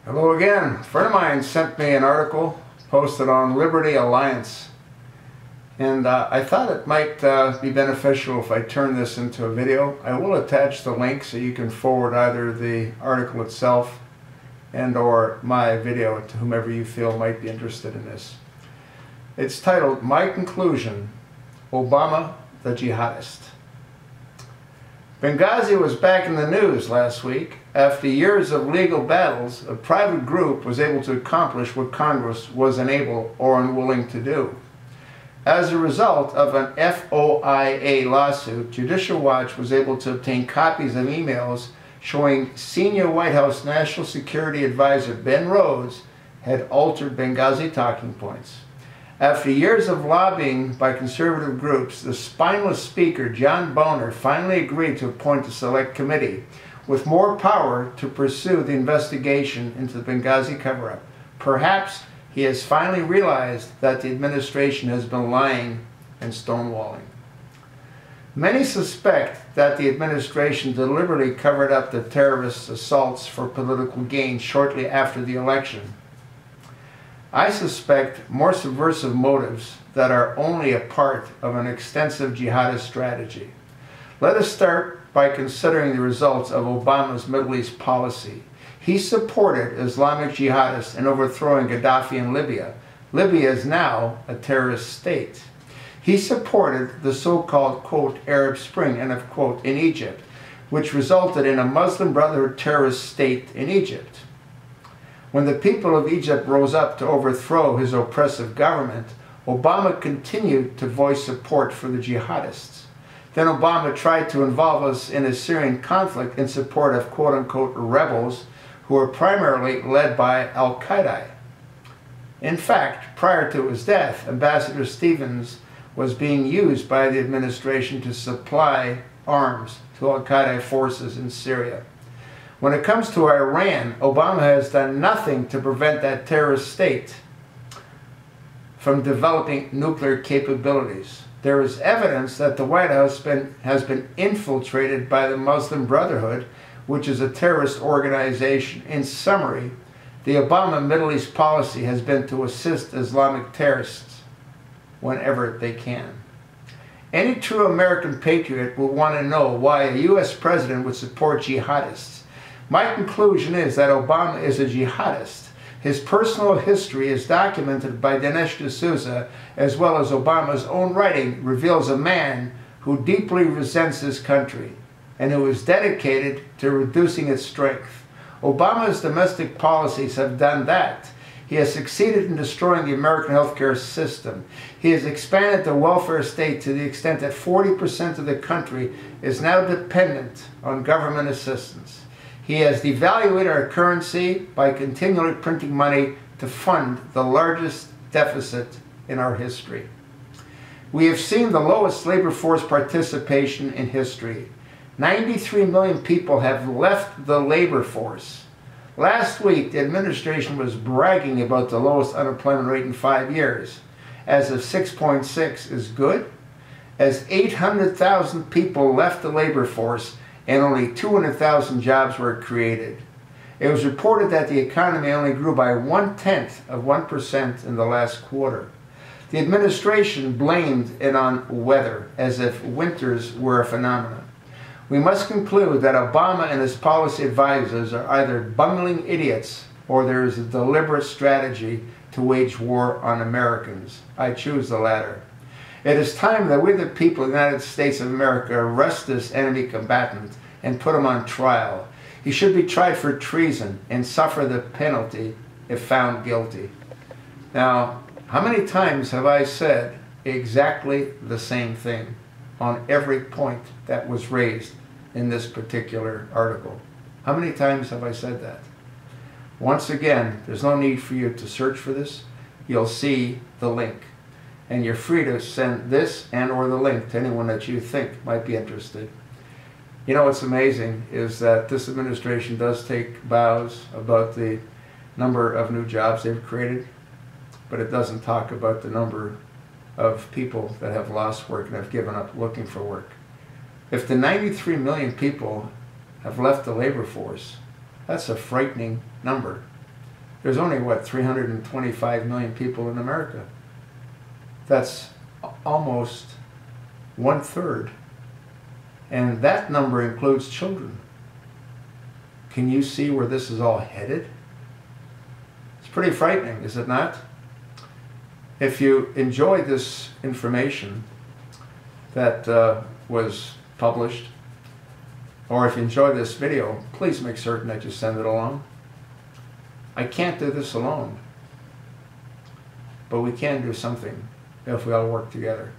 Hello again. A friend of mine sent me an article posted on Liberty Alliance, and I thought it might be beneficial if I turn this into a video. I will attach the link so you can forward either the article itself and or my video to whomever you feel might be interested in this. It's titled, My Conclusion, Obama the Jihadist. Benghazi was back in the news last week. After years of legal battles, a private group was able to accomplish what Congress was unable or unwilling to do. As a result of an FOIA lawsuit, Judicial Watch was able to obtain copies of emails showing senior White House National Security Advisor Ben Rhodes had altered Benghazi talking points. After years of lobbying by conservative groups, the spineless speaker John Boehner finally agreed to appoint a select committee with more power to pursue the investigation into the Benghazi cover-up. Perhaps he has finally realized that the administration has been lying and stonewalling. Many suspect that the administration deliberately covered up the terrorist assaults for political gain shortly after the election. I suspect more subversive motives that are only a part of an extensive jihadist strategy. Let us start by considering the results of Obama's Middle East policy. He supported Islamic jihadists in overthrowing Gaddafi in Libya. Libya is now a terrorist state. He supported the so-called, quote, Arab Spring, end of quote, in Egypt, which resulted in a Muslim Brotherhood terrorist state in Egypt. When the people of Egypt rose up to overthrow his oppressive government, Obama continued to voice support for the jihadists. Then Obama tried to involve us in a Syrian conflict in support of quote-unquote rebels who were primarily led by al-Qaeda. In fact, prior to his death, Ambassador Stevens was being used by the administration to supply arms to al-Qaeda forces in Syria. When it comes to Iran, Obama has done nothing to prevent that terrorist state from developing nuclear capabilities. There is evidence that the White House has been infiltrated by the Muslim Brotherhood, which is a terrorist organization. In summary, the Obama Middle East policy has been to assist Islamic terrorists whenever they can. Any true American patriot will want to know why a U.S. president would support jihadists. My conclusion is that Obama is a jihadist. His personal history is documented by Dinesh D'Souza, as well as Obama's own writing reveals a man who deeply resents his country and who is dedicated to reducing its strength. Obama's domestic policies have done that. He has succeeded in destroying the American healthcare system. He has expanded the welfare state to the extent that 40% of the country is now dependent on government assistance. He has devalued our currency by continually printing money to fund the largest deficit in our history. We have seen the lowest labor force participation in history. 93 million people have left the labor force. Last week, the administration was bragging about the lowest unemployment rate in 5 years. As of 6.6 is good, as 800,000 people left the labor force and only 200,000 jobs were created. It was reported that the economy only grew by 0.1% in the last quarter. The administration blamed it on weather, as if winters were a phenomenon. We must conclude that Obama and his policy advisors are either bungling idiots or there is a deliberate strategy to wage war on Americans. I choose the latter. It is time that we, the people of the United States of America, arrest this enemy combatant and put him on trial. He should be tried for treason and suffer the penalty if found guilty. Now, how many times have I said exactly the same thing on every point that was raised in this particular article? How many times have I said that? Once again, there's no need for you to search for this. You'll see the link. And you're free to send this and or the link to anyone that you think might be interested. You know what's amazing is that this administration does take vows about the number of new jobs they've created, but it doesn't talk about the number of people that have lost work and have given up looking for work. If the 93 million people have left the labor force, that's a frightening number. There's only, what, 325 million people in America. That's almost 1/3. And that number includes children. Can you see where this is all headed? It's pretty frightening, is it not? If you enjoyed this information that was published, or if you enjoyed this video, please make certain that you send it along. I can't do this alone, but we can do something if we all work together.